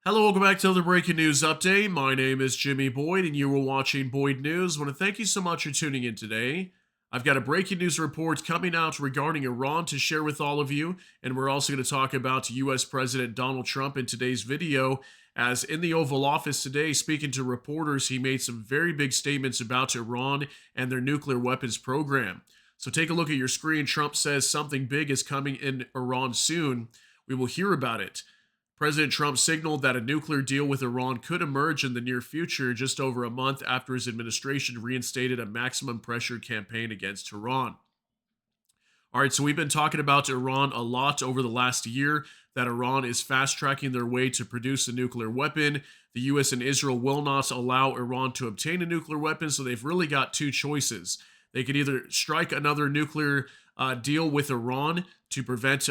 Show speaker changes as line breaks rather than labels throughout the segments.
Hello, welcome back to the Breaking News Update. My name is Jimmy Boyd, and you are watching Boyd News. I want to thank you so much for tuning in today. I've got a breaking news report coming out regarding Iran to share with all of you, and we're also going to talk about U.S. President Donald Trump in today's video. As in the Oval Office today, speaking to reporters, he made some very big statements about Iran and their nuclear weapons program. So take a look at your screen. Trump says something big is coming in Iran soon. We will hear about it. President Trump signaled that a nuclear deal with Iran could emerge in the near future, just over a month after his administration reinstated a maximum pressure campaign against Tehran. All right, so we've been talking about Iran a lot over the last year, that Iran is fast tracking their way to produce a nuclear weapon. The US and Israel will not allow Iran to obtain a nuclear weapon, so they've really got two choices. They could either strike another nuclear deal with Iran to prevent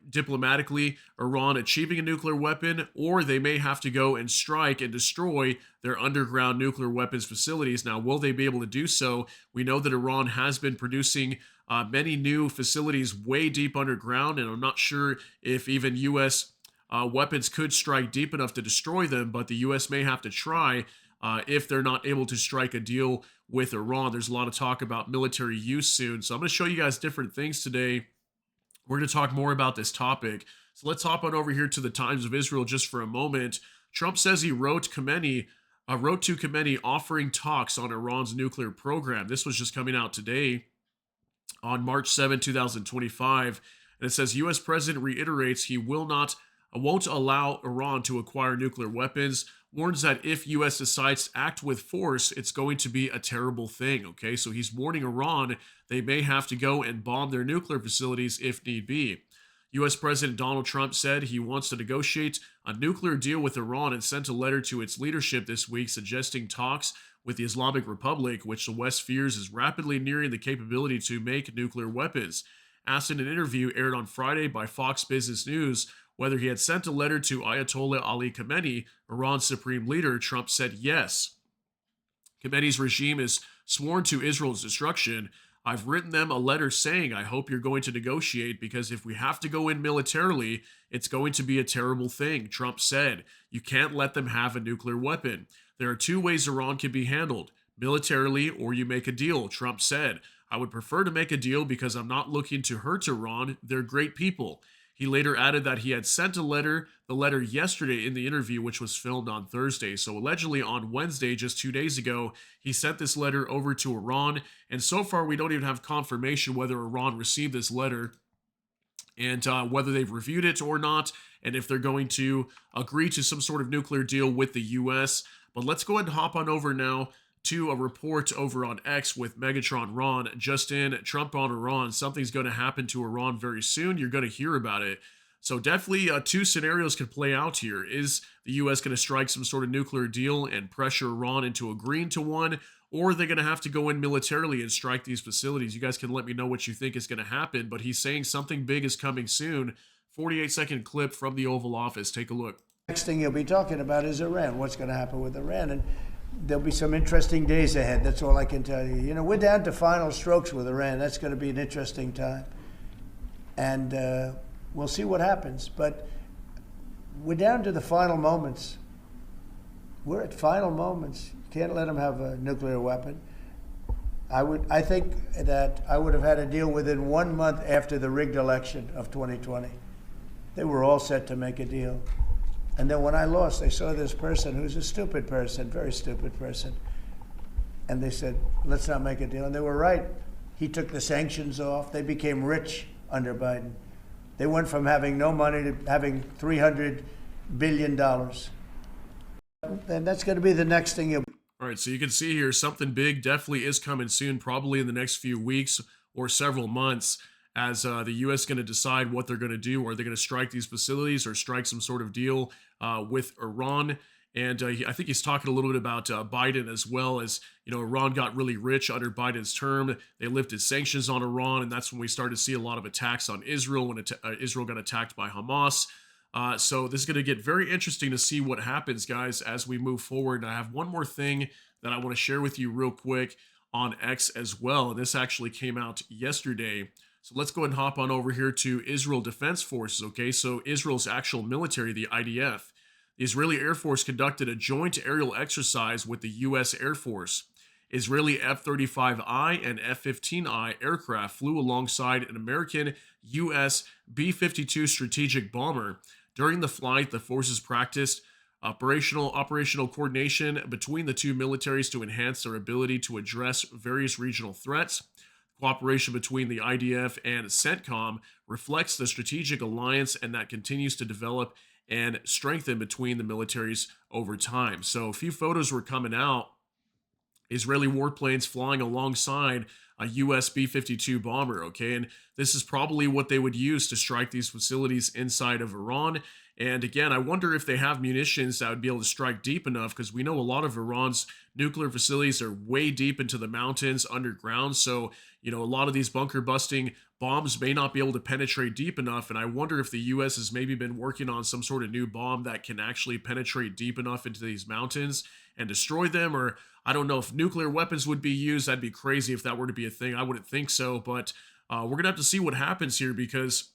diplomatically Iran achieving a nuclear weapon, or they may have to go and strike and destroy their underground nuclear weapons facilities. Now, will they be able to do so? We know that Iran has been producing many new facilities way deep underground, and I'm not sure if even U.S. Weapons could strike deep enough to destroy them, but the U.S. may have to try if they're not able to strike a deal with Iran. There's a lot of talk about military use soon. So I'm going to show you guys different things today. We're going to talk more about this topic. So let's hop on over here to the Times of Israel just for a moment. Trump says he wrote to Khamenei offering talks on Iran's nuclear program. This was just coming out today on March 7, 2025. And it says U.S. President reiterates he won't allow Iran to acquire nuclear weapons, warns that if U.S. decides to act with force, it's going to be a terrible thing. Okay, so he's warning Iran they may have to go and bomb their nuclear facilities if need be. U.S. President Donald Trump said he wants to negotiate a nuclear deal with Iran and sent a letter to its leadership this week suggesting talks with the Islamic Republic, which the West fears is rapidly nearing the capability to make nuclear weapons. Asked in an interview aired on Friday by Fox Business News whether he had sent a letter to Ayatollah Ali Khamenei, Iran's supreme leader, Trump said yes. Khamenei's regime is sworn to Israel's destruction. I've written them a letter saying I hope you're going to negotiate because if we have to go in militarily, it's going to be a terrible thing, Trump said. You can't let them have a nuclear weapon. There are two ways Iran can be handled, militarily or you make a deal, Trump said. I would prefer to make a deal because I'm not looking to hurt Iran. They're great people. He later added that he had sent the letter yesterday in the interview, which was filmed on Thursday. So allegedly on Wednesday, just 2 days ago, he sent this letter over to Iran. And so far, we don't even have confirmation whether Iran received this letter and whether they've reviewed it or not, and if they're going to agree to some sort of nuclear deal with the U.S. But let's go ahead and hop on over now to a report over on X with Megatron Ron. Just in, Trump on Iran. Something's going to happen to Iran very soon. You're going to hear about it. So definitely two scenarios could play out here. Is the U.S. going to strike some sort of nuclear deal and pressure Iran into agreeing to one? Or are they going to have to go in militarily and strike these facilities? You guys can let me know what you think is going to happen. But he's saying something big is coming soon. 48-second clip from the Oval Office. Take a look.
Next thing you'll be talking about is Iran. What's going to happen with Iran? And there'll be some interesting days ahead. That's all I can tell you. You know, we're down to final strokes with Iran. That's going to be an interesting time. And we'll see what happens. But we're down to the final moments. We're at final moments. You can't let them have a nuclear weapon. I think that I would have had a deal within 1 month after the rigged election of 2020. They were all set to make a deal. And then when I lost, they saw this person who's a stupid person, very stupid person. And they said, let's not make a deal. And they were right. He took the sanctions off. They became rich under Biden. They went from having no money to having $300 billion. And that's going to be the next thing you'll.
All right, so you can see here something big definitely is coming soon, probably in the next few weeks or several months, as the U.S. is going to decide what they're going to do. Are they going to strike these facilities or strike some sort of deal with Iran? And I think he's talking a little bit about Biden as well. As you know, Iran got really rich under Biden's term. They lifted sanctions on Iran, and that's when we started to see a lot of attacks on Israel when Israel got attacked by Hamas. So this is going to get very interesting to see what happens, guys, as we move forward. And I have one more thing that I want to share with you real quick on X as well. And this actually came out yesterday. So let's go ahead and hop on over here to Israel Defense Forces, okay? So Israel's actual military, the IDF. The Israeli Air Force conducted a joint aerial exercise with the U.S. Air Force. Israeli F 35I and F 15I aircraft flew alongside an American U.S. B 52 strategic bomber. During the flight, the forces practiced operational coordination between the two militaries to enhance their ability to address various regional threats. Cooperation between the IDF and CENTCOM reflects the strategic alliance and that continues to develop and strengthen between the militaries over time. So, a few photos were coming out. Israeli warplanes flying alongside a US B 52 bomber. Okay. And this is probably what they would use to strike these facilities inside of Iran. And again, I wonder if they have munitions that would be able to strike deep enough, because we know a lot of Iran's nuclear facilities are way deep into the mountains underground. So, a lot of these bunker busting bombs may not be able to penetrate deep enough. And I wonder if the US has maybe been working on some sort of new bomb that can actually penetrate deep enough into these mountains and destroy them. Or I don't know if nuclear weapons would be used. That'd be crazy if that were to be a thing. I wouldn't think so, but we're gonna have to see what happens here, because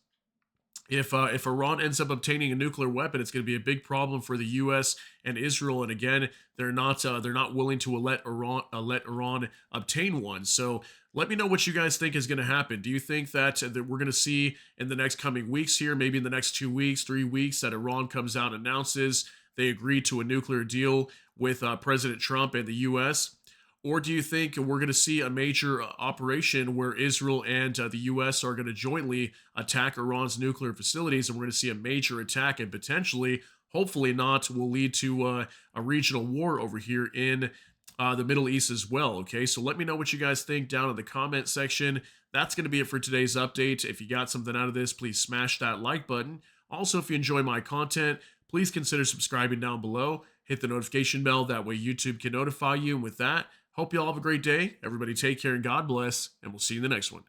if Iran ends up obtaining a nuclear weapon, it's going to be a big problem for the U.S. and Israel. And again, they're not willing to let Iran obtain one. So let me know what you guys think is going to happen. Do you think that we're going to see in the next coming weeks here, maybe in the next 2 weeks, 3 weeks, that Iran comes out and announces they agreed to a nuclear deal with President Trump and the U.S.? Or do you think we're going to see a major operation where Israel and the U.S. are going to jointly attack Iran's nuclear facilities, and we're going to see a major attack, and potentially, hopefully not, will lead to a regional war over here in the Middle East as well? Okay, so let me know what you guys think down in the comment section. That's going to be it for today's update. If you got something out of this, please smash that like button. Also, if you enjoy my content, please consider subscribing down below. Hit the notification bell. That way YouTube can notify you. And with that, hope you all have a great day. Everybody take care and God bless. And we'll see you in the next one.